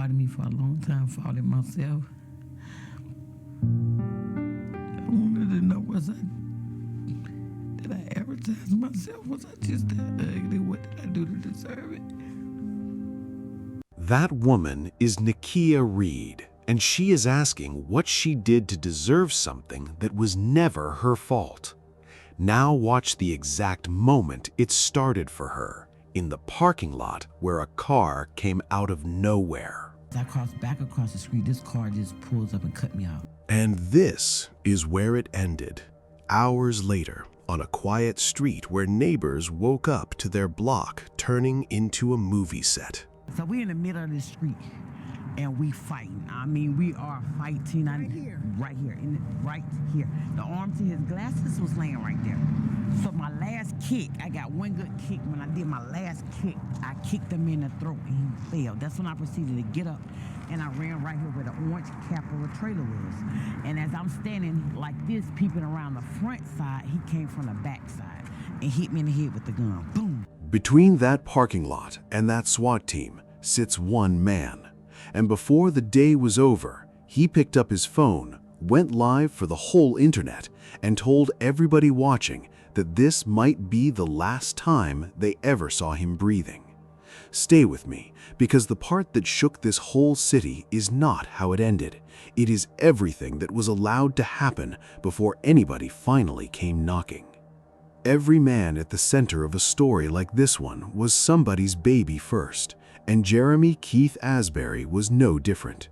bothered me for a long time, faulted myself. I wanted to know, did I advertise myself? Was I just that ugly? What did I do to deserve it? That woman is Nakia Reed, and she is asking what she did to deserve something that was never her fault. Now watch the exact moment it started for her, in the parking lot where a car came out of nowhere. As I crossed back across the street, this car just pulls up and cut me out. And this is where it ended. Hours later, on a quiet street where neighbors woke up to their block turning into a movie set. So we're in the middle of the street, and we fighting. I mean, we are fighting. Right here. Right here. The arm to his glasses was laying right there. So my last kick, I got one good kick. When I did my last kick, I kicked him in the throat, and he fell. That's when I proceeded to get up, and I ran right here where the orange cap of a trailer was. And as I'm standing like this, peeping around the front side, he came from the back side and hit me in the head with the gun. Boom. Between that parking lot and that SWAT team sits one man. And before the day was over, he picked up his phone, went live for the whole internet, and told everybody watching that this might be the last time they ever saw him breathing. Stay with me, because the part that shook this whole city is not how it ended. It is everything that was allowed to happen before anybody finally came knocking. Every man at the center of a story like this one was somebody's baby first, and Jeremy Keith Asbury was no different.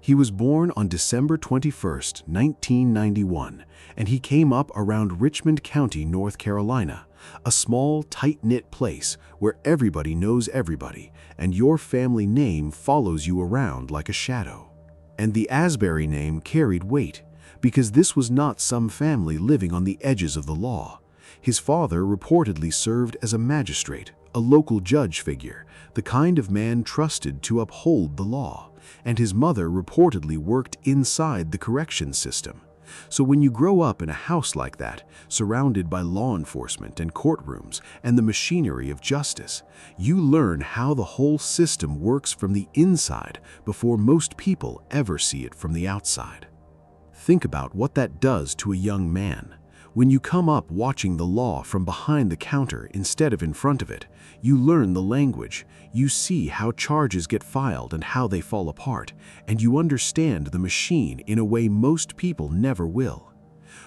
He was born on December 21st, 1991, and he came up around Richmond County, North Carolina, a small, tight-knit place where everybody knows everybody, and your family name follows you around like a shadow. And the Asbury name carried weight, because this was not some family living on the edges of the law. His father reportedly served as a magistrate, a local judge figure, the kind of man trusted to uphold the law, and his mother reportedly worked inside the corrections system. So when you grow up in a house like that, surrounded by law enforcement and courtrooms and the machinery of justice, you learn how the whole system works from the inside before most people ever see it from the outside. Think about what that does to a young man. When you come up watching the law from behind the counter instead of in front of it, you learn the language, you see how charges get filed and how they fall apart, and you understand the machine in a way most people never will.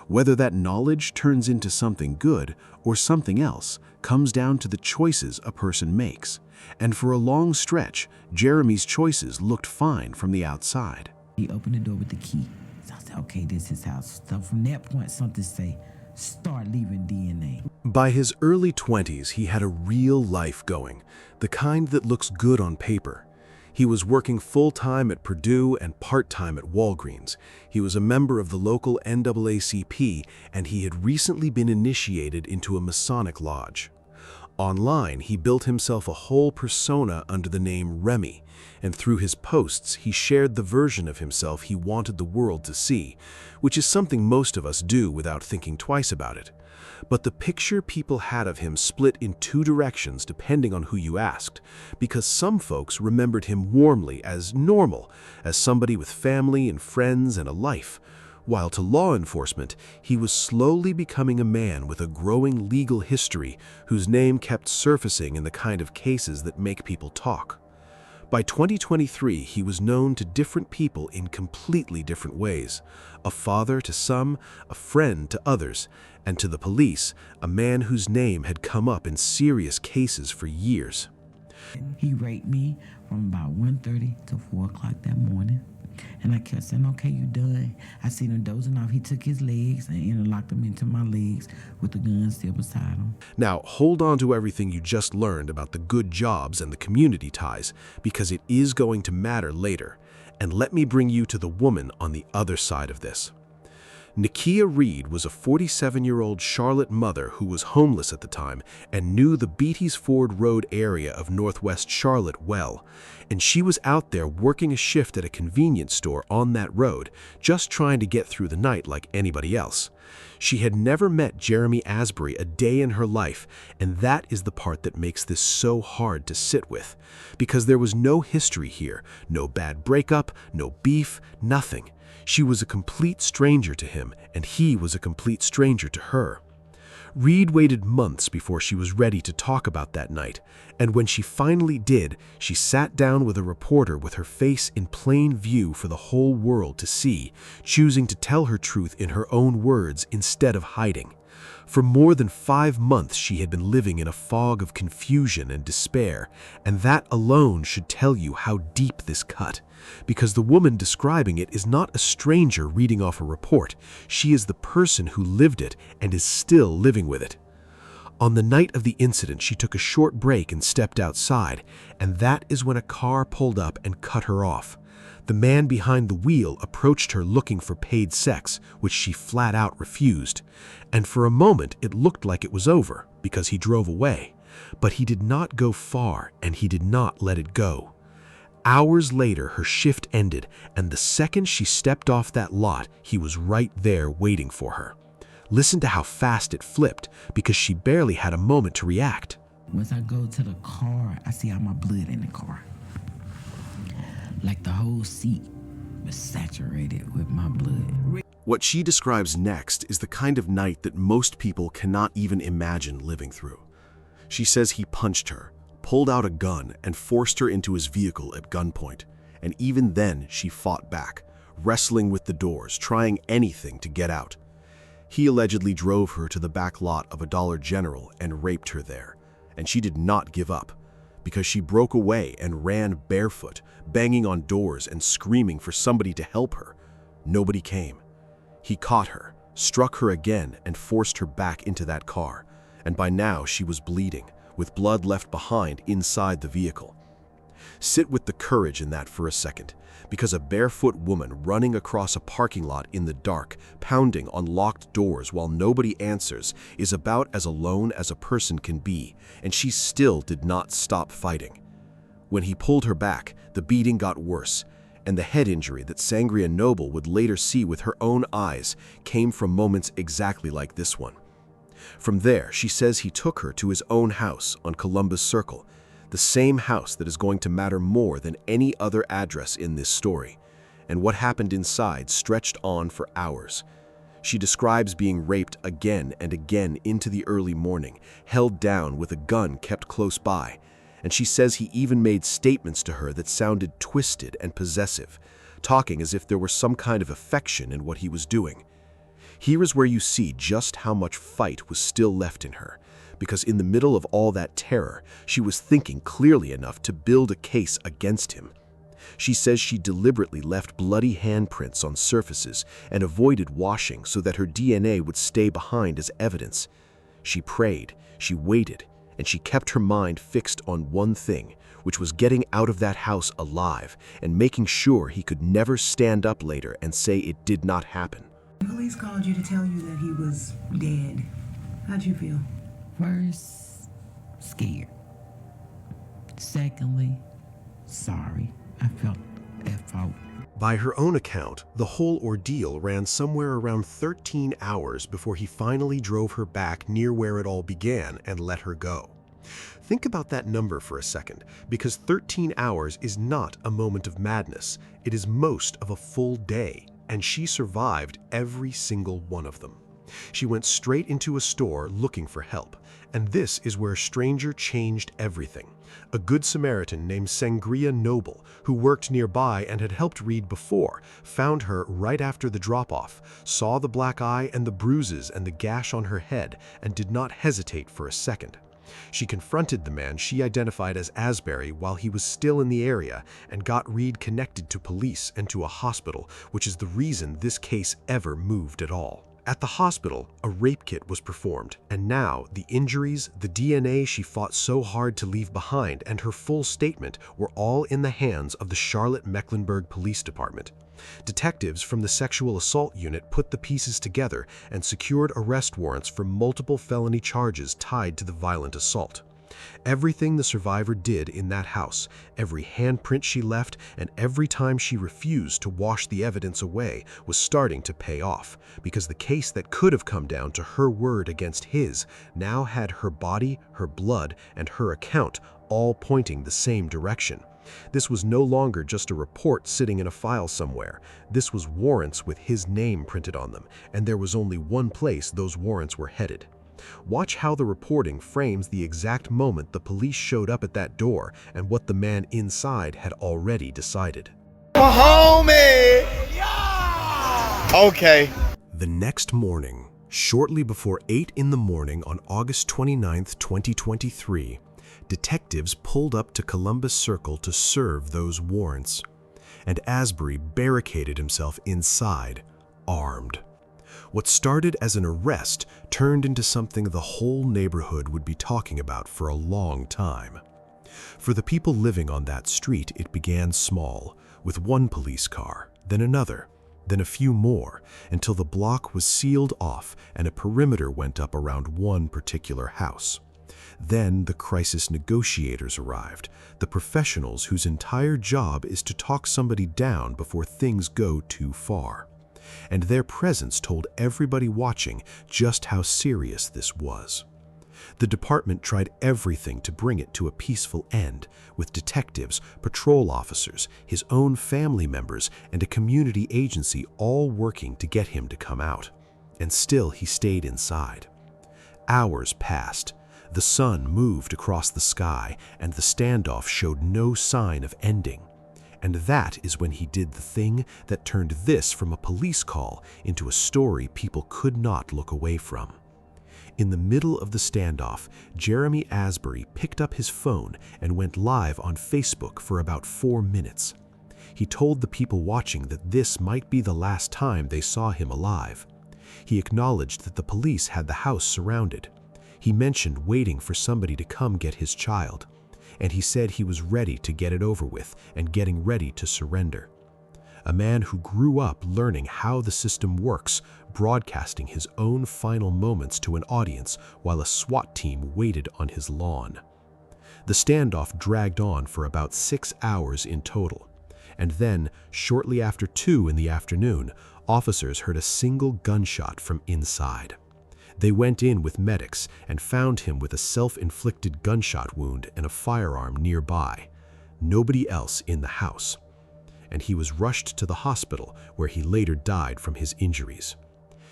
Whether that knowledge turns into something good or something else comes down to the choices a person makes. And for a long stretch, Jeremy's choices looked fine from the outside. He opened the door with the key. So I said, okay, this is his house. So from that point, something say, start leaving DNA. By his early 20s, he had a real life going, the kind that looks good on paper. He was working full-time at Purdue and part-time at Walgreens. He was a member of the local NAACP, and he had recently been initiated into a Masonic lodge. Online, he built himself a whole persona under the name Remy, and through his posts, he shared the version of himself he wanted the world to see, which is something most of us do without thinking twice about it. But the picture people had of him split in two directions depending on who you asked, because some folks remembered him warmly as normal, as somebody with family and friends and a life, while to law enforcement, he was slowly becoming a man with a growing legal history whose name kept surfacing in the kind of cases that make people talk. By 2023, he was known to different people in completely different ways. A father to some, a friend to others, and to the police, a man whose name had come up in serious cases for years. He raped me from about 1:30 to 4 o'clock that morning. And I kept saying, okay, you done. I seen him dozing off. He took his legs and interlocked them into my legs with the gun still beside him. Now, hold on to everything you just learned about the good jobs and the community ties, because it is going to matter later. And let me bring you to the woman on the other side of this. Nakia Reed was a 47-year-old Charlotte mother who was homeless at the time and knew the Beatties Ford Road area of northwest Charlotte well, and she was out there working a shift at a convenience store on that road, just trying to get through the night like anybody else. She had never met Jeremy Asbury a day in her life, and that is the part that makes this so hard to sit with, because there was no history here, no bad breakup, no beef, nothing. She was a complete stranger to him, and he was a complete stranger to her. Reed waited months before she was ready to talk about that night, and when she finally did, she sat down with a reporter with her face in plain view for the whole world to see, choosing to tell her truth in her own words instead of hiding. For more than 5 months she had been living in a fog of confusion and despair, and that alone should tell you how deep this cut. Because the woman describing it is not a stranger reading off a report. She is the person who lived it and is still living with it. On the night of the incident, she took a short break and stepped outside, and that is when a car pulled up and cut her off. The man behind the wheel approached her looking for paid sex, which she flat out refused. And for a moment, it looked like it was over because he drove away. But he did not go far, and he did not let it go. Hours later, her shift ended, and the second she stepped off that lot, he was right there waiting for her. Listen to how fast it flipped, because she barely had a moment to react. Once I go to the car, I see all my blood in the car. Like the whole seat was saturated with my blood. What she describes next is the kind of night that most people cannot even imagine living through. She says he punched her, pulled out a gun, and forced her into his vehicle at gunpoint. And even then, she fought back, wrestling with the doors, trying anything to get out. He allegedly drove her to the back lot of a Dollar General and raped her there. And she did not give up, because she broke away and ran barefoot, banging on doors and screaming for somebody to help her. Nobody came. He caught her, struck her again, and forced her back into that car. And by now, she was bleeding, with blood left behind inside the vehicle. Sit with the courage in that for a second, because a barefoot woman running across a parking lot in the dark, pounding on locked doors while nobody answers, is about as alone as a person can be, and she still did not stop fighting. When he pulled her back, the beating got worse, and the head injury that Sangria Noble would later see with her own eyes came from moments exactly like this one. From there, she says he took her to his own house on Columbus Circle, the same house that is going to matter more than any other address in this story. And what happened inside stretched on for hours. She describes being raped again and again into the early morning, held down with a gun kept close by. And she says he even made statements to her that sounded twisted and possessive, talking as if there were some kind of affection in what he was doing. Here is where you see just how much fight was still left in her, because in the middle of all that terror, she was thinking clearly enough to build a case against him. She says she deliberately left bloody handprints on surfaces and avoided washing so that her DNA would stay behind as evidence. She prayed, she waited, and she kept her mind fixed on one thing, which was getting out of that house alive and making sure he could never stand up later and say it did not happen. The police called you to tell you that he was dead. How'd you feel? First, scared. Secondly, sorry. I felt at fault. By her own account, the whole ordeal ran somewhere around 13 hours before he finally drove her back near where it all began and let her go. Think about that number for a second, because 13 hours is not a moment of madness. It is most of a full day, and she survived every single one of them. She went straight into a store looking for help, and this is where a stranger changed everything. A good Samaritan named Sangria Noble, who worked nearby and had helped Reed before, found her right after the drop-off, saw the black eye and the bruises and the gash on her head, and did not hesitate for a second. She confronted the man she identified as Asbury while he was still in the area and got Reed connected to police and to a hospital, which is the reason this case ever moved at all. At the hospital, a rape kit was performed, and now the injuries, the DNA she fought so hard to leave behind, and her full statement were all in the hands of the Charlotte-Mecklenburg Police Department. Detectives from the Sexual Assault Unit put the pieces together and secured arrest warrants for multiple felony charges tied to the violent assault. Everything the survivor did in that house, every handprint she left, and every time she refused to wash the evidence away was starting to pay off, because the case that could have come down to her word against his now had her body, her blood, and her account all pointing the same direction. This was no longer just a report sitting in a file somewhere. This was warrants with his name printed on them, and there was only one place those warrants were headed. Watch how the reporting frames the exact moment the police showed up at that door and what the man inside had already decided. Homie! Okay. The next morning, shortly before 8 in the morning on August 29, 2023, detectives pulled up to Columbus Circle to serve those warrants, and Asbury barricaded himself inside, armed. What started as an arrest turned into something the whole neighborhood would be talking about for a long time. For the people living on that street, it began small, with one police car, then another, then a few more, until the block was sealed off and a perimeter went up around one particular house. Then the crisis negotiators arrived, the professionals whose entire job is to talk somebody down before things go too far. And their presence told everybody watching just how serious this was. The department tried everything to bring it to a peaceful end, with detectives, patrol officers, his own family members, and a community agency all working to get him to come out. And still he stayed inside. Hours passed. The sun moved across the sky, and the standoff showed no sign of ending. And that is when he did the thing that turned this from a police call into a story people could not look away from. In the middle of the standoff, Jeremy Asbury picked up his phone and went live on Facebook for about 4 minutes. He told the people watching that this might be the last time they saw him alive. He acknowledged that the police had the house surrounded. He mentioned waiting for somebody to come get his child. And he said he was ready to get it over with and getting ready to surrender. A man who grew up learning how the system works, broadcasting his own final moments to an audience while a SWAT team waited on his lawn. The standoff dragged on for about 6 hours in total. And then, shortly after 2 in the afternoon, officers heard a single gunshot from inside. They went in with medics and found him with a self-inflicted gunshot wound and a firearm nearby. Nobody else in the house. And he was rushed to the hospital where he later died from his injuries.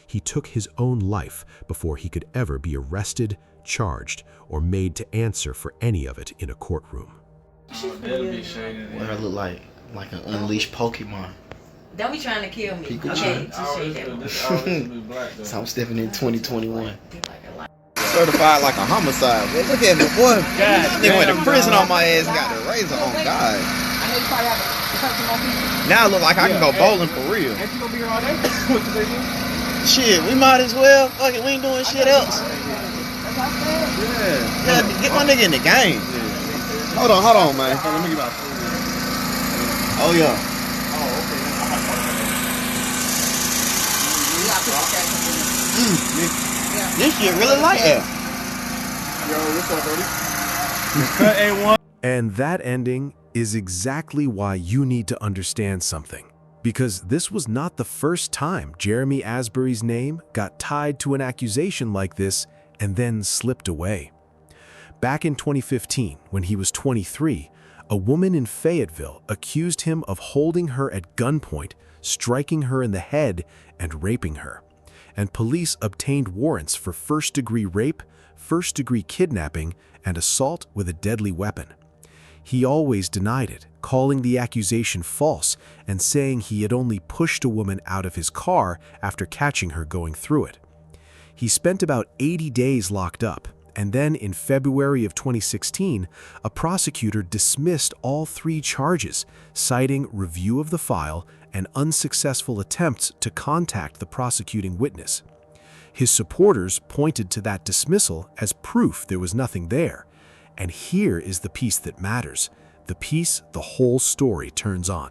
He took his own life before he could ever be arrested, charged, or made to answer for any of it in a courtroom. What I look like an unleashed Pokemon. Don't be trying to kill me. Pikachu. Okay, just shake that. So I'm stepping in 2021. Certified like a homicide. Boy, look at me, boy. Nigga went to prison on my ass, got the razor on God. Now I look like I can go bowling for real. Ain't you gonna be here all day? What you think? Shit, we might as well. Fuck it, we ain't doing shit else. Yeah, get my nigga in the game. Hold on, man. Let me get about Oh yeah. This shit really like that. Yo, what's up, buddy? Cut A1. And that ending is exactly why you need to understand something. Because this was not the first time Jeremy Asbury's name got tied to an accusation like this and then slipped away. Back in 2015, when he was 23, a woman in Fayetteville accused him of holding her at gunpoint, striking her in the head, and raping her. And police obtained warrants for first-degree rape, first-degree kidnapping, and assault with a deadly weapon. He always denied it, calling the accusation false and saying he had only pushed a woman out of his car after catching her going through it. He spent about 80 days locked up, and then in February of 2016, a prosecutor dismissed all 3 charges, citing review of the file and unsuccessful attempts to contact the prosecuting witness. His supporters pointed to that dismissal as proof there was nothing there. And here is the piece that matters, the piece the whole story turns on.